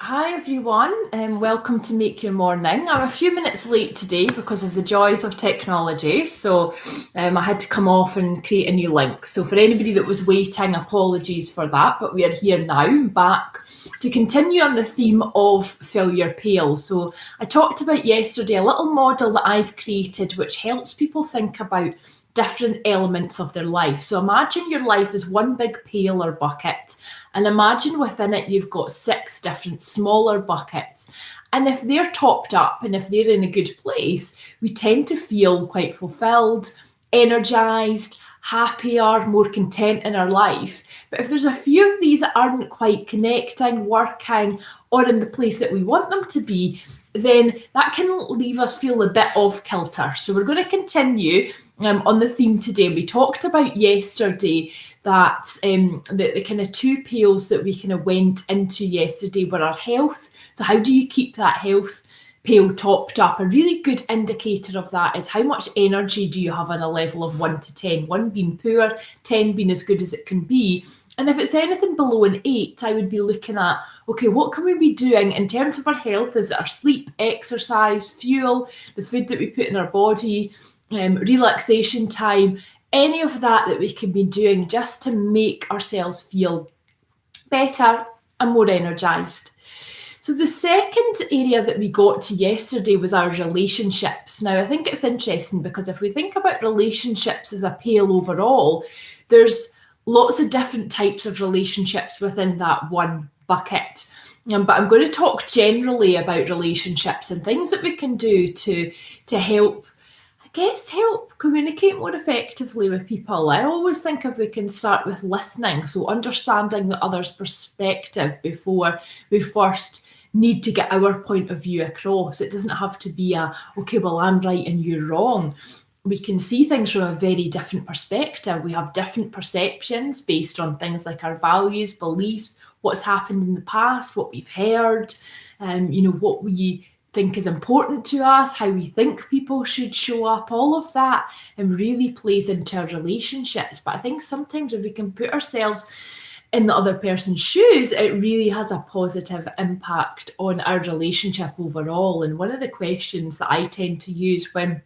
Hi everyone, and welcome to Make Your Morning. I'm a few minutes late today because of the joys of technology, so I had to come off and create a new link. So for anybody that was waiting, apologies for that, but we are here now, back to continue on the theme of fill your pail. So I talked about yesterday a little model that I've created which helps people think about different elements of their life. So imagine your life is one big pail or bucket, and imagine within it you've got 6 different smaller buckets. And if they're topped up and if they're in a good place, we tend to feel quite fulfilled, energized, happier, more content in our life. But if there's a few of these that aren't quite connecting, working, or in the place that we want them to be, then that can leave us feel a bit off kilter. So we're going to continue on the theme today. We talked about yesterday that the kind of 2 pails that we kind of went into yesterday were our health. So how do you keep that health pail topped up? A really good indicator of that is how much energy do you have on a level of 1 to 10, 1 being poor, 10 being as good as it can be. And if it's anything below an 8, I would be looking at, okay, what can we be doing in terms of our health? Is it our sleep, exercise, fuel, the food that we put in our body, relaxation time, any of that we can be doing just to make ourselves feel better and more energized. So the second area that we got to yesterday was our relationships. Now, I think it's interesting because if we think about relationships as a pail overall, there's lots of different types of relationships within that one bucket. But I'm going to talk generally about relationships and things that we can do to help communicate more effectively with people. I always think if we can start with listening, so understanding the other's perspective before we first need to get our point of view across. It doesn't have to be okay, well, I'm right and you're wrong. We can see things from a very different perspective. We have different perceptions based on things like our values, beliefs, what's happened in the past, what we've heard, what we think is important to us, how we think people should show up, all of that, and really plays into our relationships. But I think sometimes if we can put ourselves in the other person's shoes, it really has a positive impact on our relationship overall. And one of the questions that I tend to use when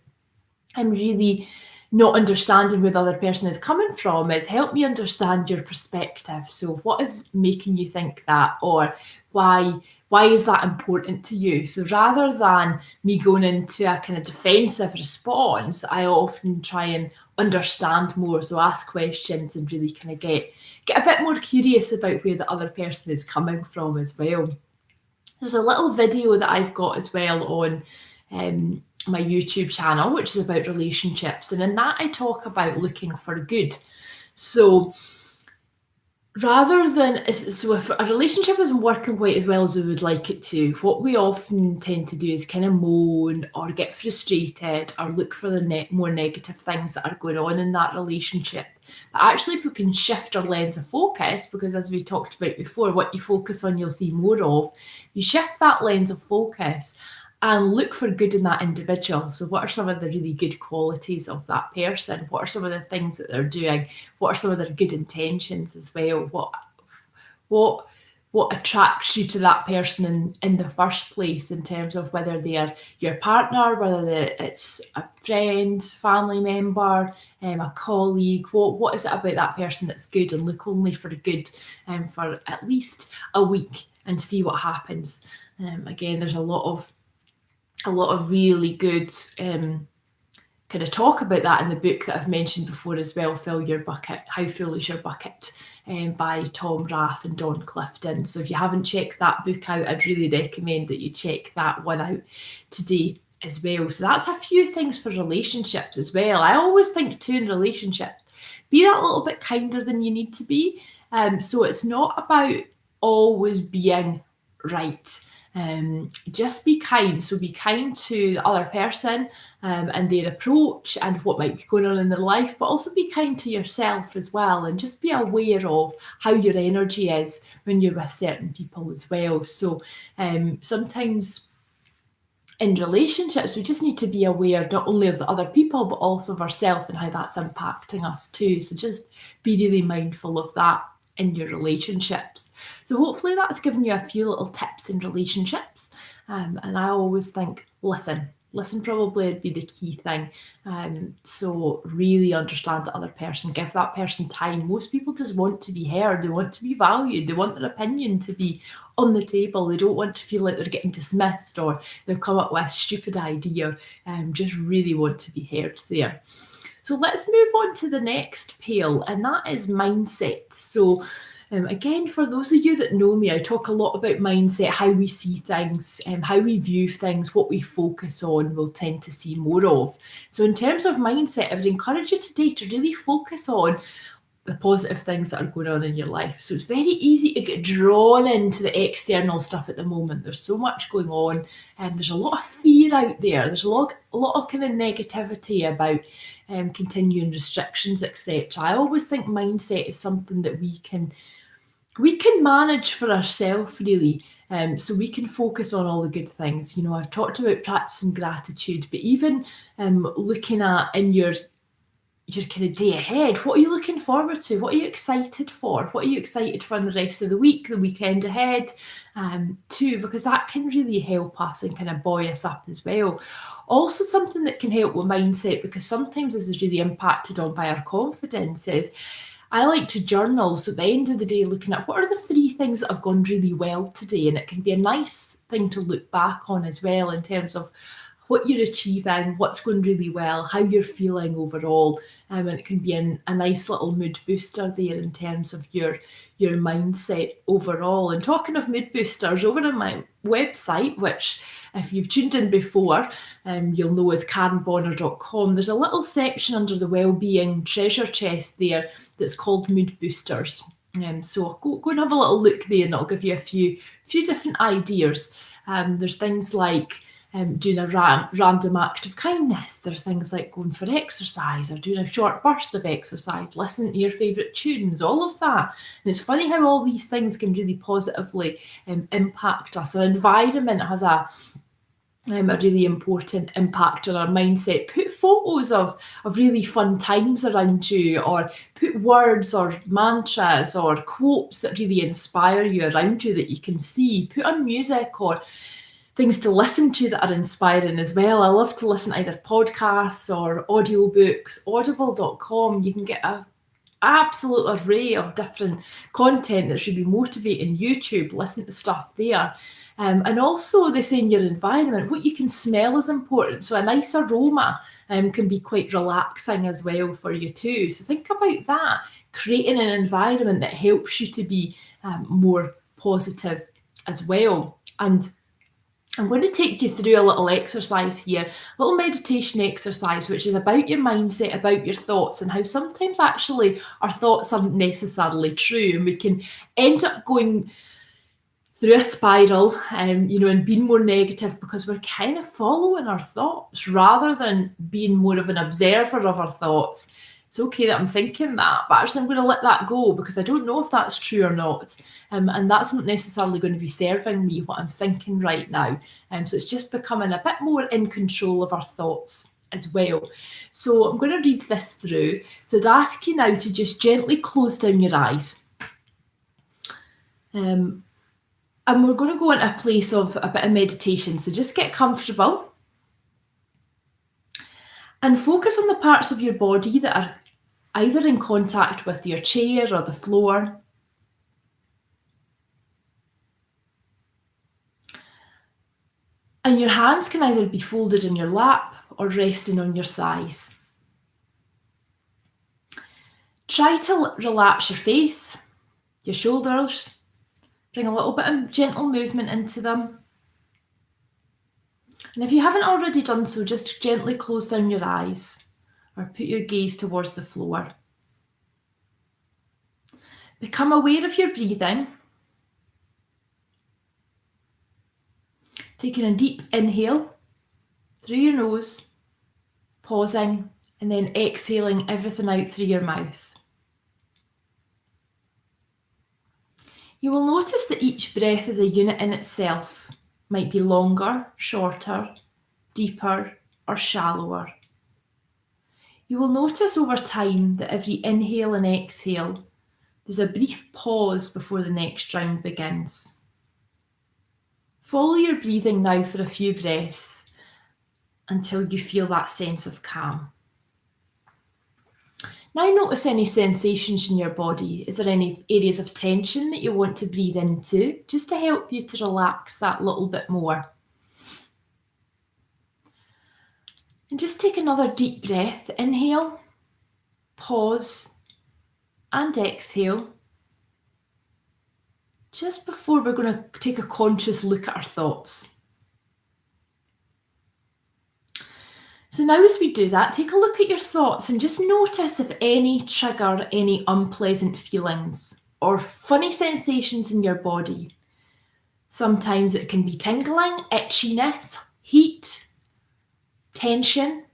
I'm really not understanding where the other person is coming from is, help me understand your perspective. So what is making you think that, or why is that important to you? So rather than me going into a kind of defensive response, I often try and understand more. So ask questions and really kind of get a bit more curious about where the other person is coming from as well. There's a little video that I've got as well on my YouTube channel, which is about relationships. And in that, I talk about looking for good. So if a relationship isn't working quite as well as we would like it to, what we often tend to do is kind of moan or get frustrated or look for the more negative things that are going on in that relationship. But actually, if we can shift our lens of focus, because as we talked about before, what you focus on, you'll see more of. You shift that lens of focus and look for good in that individual. So what are some of the really good qualities of that person? What are some of the things that they're doing? What are some of their good intentions as well? What attracts you to that person in the first place, in terms of whether they are your partner, whether it's a friend, family member, a colleague. What is it about that person that's good? And look only for the good for at least a week and see what happens. Again, there's a lot of really good kind of talk about that in the book that I've mentioned before as well, Fill Your Bucket, How Full Is Your Bucket, by Tom Rath and Don Clifton. So if you haven't checked that book out, I'd really recommend that you check that one out today as well. So that's a few things for relationships as well. I always think too, in relationships, be that little bit kinder than you need to be. So it's not about always being right. Just be kind. So be kind to the other person and their approach and what might be going on in their life, but also be kind to yourself as well, and just be aware of how your energy is when you're with certain people as well. So sometimes in relationships, we just need to be aware not only of the other people, but also of ourselves and how that's impacting us too. So just be really mindful of that in your relationships. So hopefully that's given you a few little tips in relationships. And I always think, listen probably would be the key thing. So really understand the other person, give that person time. Most people just want to be heard, they want to be valued, they want their opinion to be on the table. They don't want to feel like they're getting dismissed or they've come up with a stupid idea. Just really want to be heard there. So let's move on to the next Pail, and that is mindset. So again, for those of you that know me, I talk a lot about mindset, how we see things, how we view things, what we focus on, we'll tend to see more of. So in terms of mindset, I would encourage you today to really focus on the positive things that are going on in your life. So it's very easy to get drawn into the external stuff at the moment. There's so much going on, and there's a lot of fear out there. There's a lot of kind of negativity about continuing restrictions, etc. I always think mindset is something that we can manage for ourselves, really. So we can focus on all the good things. I've talked about practicing gratitude, but even looking at in your kind of day ahead, what are you looking forward to? What are you excited for? What are you excited for in the rest of the week, the weekend ahead, too? Because that can really help us and kind of buoy us up as well. Also, something that can help with mindset, because sometimes this is really impacted on by our confidence, is I like to journal. So at the end of the day, looking at what are the 3 things that have gone really well today, and it can be a nice thing to look back on as well in terms of what you're achieving, what's going really well, how you're feeling overall. And it can be a nice little mood booster there in terms of your mindset overall. And talking of mood boosters, over on my website, which if you've tuned in before, you'll know is karenbonner.com, there's a little section under the wellbeing treasure chest there that's called mood boosters. So go and have a little look there, and it'll give you a few different ideas. There's things like doing a random act of kindness. There's things like going for exercise or doing a short burst of exercise, listening to your favourite tunes, all of that. And it's funny how all these things can really positively impact us. Our environment has a really important impact on our mindset. Put photos of really fun times around you, or put words or mantras or quotes that really inspire you around you that you can see. Put on music or things to listen to that are inspiring as well. I love to listen to either podcasts or audiobooks. Audible.com, you can get an absolute array of different content that's really motivating. YouTube, listen to stuff there. And also they say in your environment, what you can smell is important. So a nice aroma can be quite relaxing as well for you too. So think about that, creating an environment that helps you to be more positive as well. And I'm going to take you through a little exercise here, a little meditation exercise, which is about your mindset, about your thoughts, and how sometimes actually our thoughts aren't necessarily true, and we can end up going through a spiral, and being more negative because we're kind of following our thoughts rather than being more of an observer of our thoughts. It's okay that I'm thinking that, but actually I'm going to let that go because I don't know if that's true or not. And that's not necessarily going to be serving me what I'm thinking right now. So it's just becoming a bit more in control of our thoughts as well. So I'm going to read this through. So I'd ask you now to just gently close down your eyes. And we're going to go into a place of a bit of meditation. So just get comfortable and focus on the parts of your body that are either in contact with your chair or the floor. And your hands can either be folded in your lap or resting on your thighs. Try to relax your face, your shoulders, bring a little bit of gentle movement into them. And if you haven't already done so, just gently close down your eyes or put your gaze towards the floor. Become aware of your breathing. Taking a deep inhale through your nose, pausing, and then exhaling everything out through your mouth. You will notice that each breath is a unit in itself. Might be longer, shorter, deeper, or shallower. You will notice over time that every inhale and exhale There's a brief pause before the next round begins. Follow your breathing now for a few breaths until you feel that sense of calm. Now notice any sensations in your body. Is there any areas of tension that you want to breathe into, just to help you to relax that little bit more? And just take another deep breath. Inhale, pause, and exhale. Just before we're going to take a conscious look at our thoughts. So now as we do that, take a look at your thoughts and just notice if any trigger any unpleasant feelings or funny sensations in your body. Sometimes it can be tingling, itchiness, heat, tension.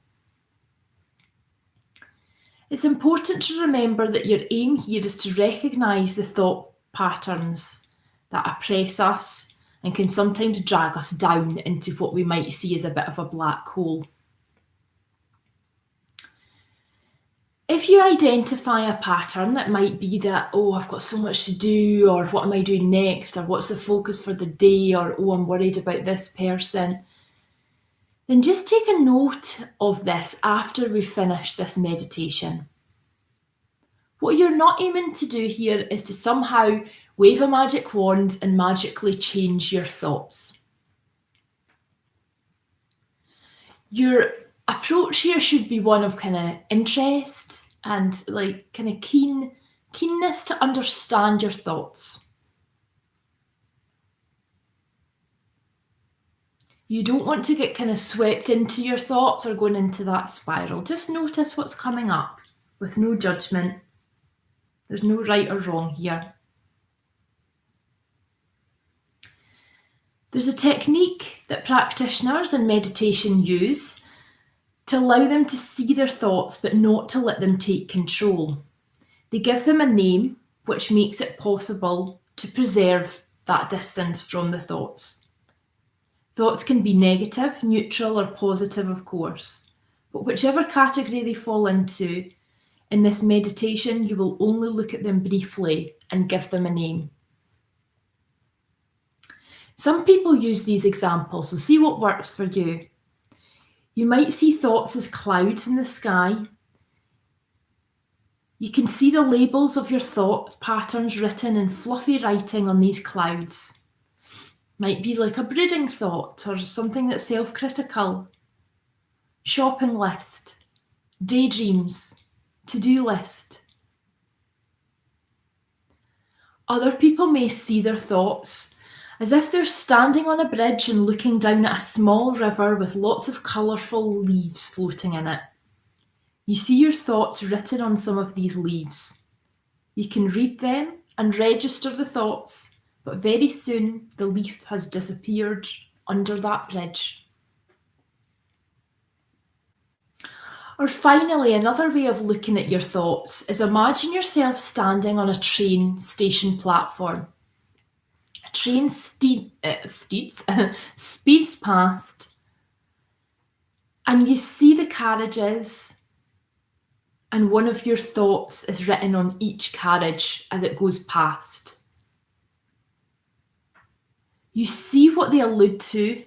It's important to remember that your aim here is to recognise the thought patterns that oppress us and can sometimes drag us down into what we might see as a bit of a black hole. If you identify a pattern, that might be that, oh, I've got so much to do, or what am I doing next, or what's the focus for the day, or oh, I'm worried about this person, then just take a note of this after we finish this meditation. What you're not aiming to do here is to somehow wave a magic wand and magically change your thoughts. Your approach here should be one of kind of interest and like kind of keenness to understand your thoughts. You don't want to get kind of swept into your thoughts or going into that spiral. Just notice what's coming up with no judgment. There's no right or wrong here. There's a technique that practitioners in meditation use to allow them to see their thoughts but not to let them take control. They give them a name, which makes it possible to preserve that distance from the thoughts. Thoughts can be negative, neutral, or positive, of course, but whichever category they fall into, in this meditation, you will only look at them briefly and give them a name. Some people use these examples, so see what works for you. You might see thoughts as clouds in the sky. You can see the labels of your thought patterns written in fluffy writing on these clouds. Might be like a brooding thought or something that's self-critical. Shopping list, daydreams, to-do list. Other people may see their thoughts as if they're standing on a bridge and looking down at a small river with lots of colourful leaves floating in it. You see your thoughts written on some of these leaves. You can read them and register the thoughts, but very soon the leaf has disappeared under that bridge. Or finally, another way of looking at your thoughts is imagine yourself standing on a train station platform. A train speeds past, and you see the carriages, and one of your thoughts is written on each carriage as it goes past. You see what they allude to,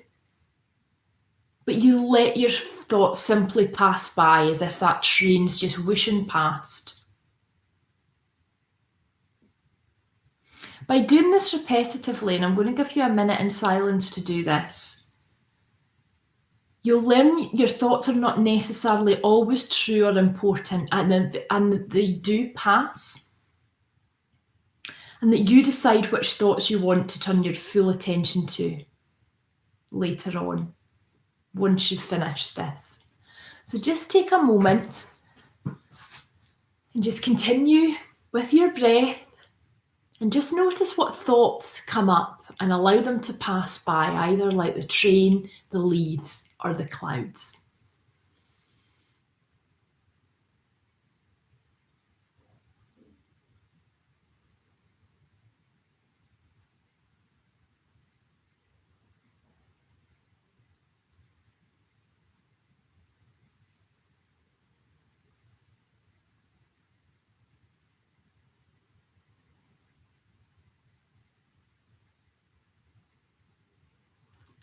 but you let your thoughts simply pass by as if that train's just whooshing past. By doing this repetitively, and I'm going to give you a minute in silence to do this, you'll learn your thoughts are not necessarily always true or important, and that they do pass, and that you decide which thoughts you want to turn your full attention to later on, once you've finished this. So just take a moment and just continue with your breath and just notice what thoughts come up and allow them to pass by, either like the train, the leaves, or the clouds.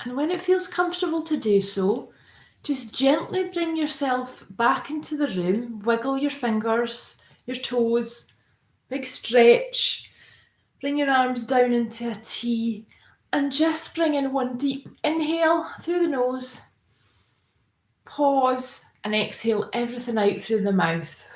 And when it feels comfortable to do so, just gently bring yourself back into the room, wiggle your fingers, your toes, big stretch, bring your arms down into a T, and just bring in one deep inhale through the nose, pause, and exhale everything out through the mouth.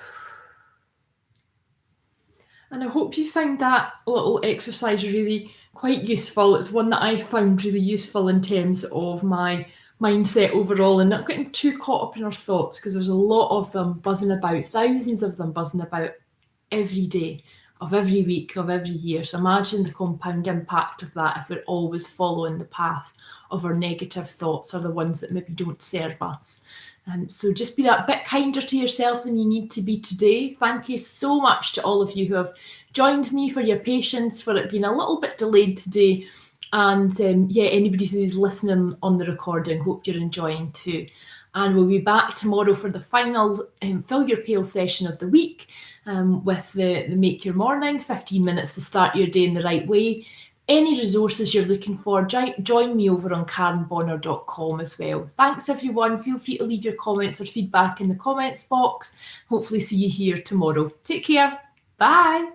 And I hope you found that little exercise really quite useful. It's one that I found really useful in terms of my mindset overall, and not getting too caught up in our thoughts, because there's a lot of them buzzing about, thousands of them buzzing about every day of every week of every year. So imagine the compound impact of that if we're always following the path of our negative thoughts, or the ones that maybe don't serve us. So just be that bit kinder to yourself than you need to be today. Thank you so much to all of you who have joined me, for your patience, for it being a little bit delayed today. And anybody who's listening on the recording, hope you're enjoying too. And we'll be back tomorrow for the final Fill Your Pail session of the week, with the Make Your Morning, 15 minutes to start your day in the right way. Any resources you're looking for, join me over on karenbonner.com as well. Thanks everyone. Feel free to leave your comments or feedback in the comments box. Hopefully see you here tomorrow. Take care. Bye.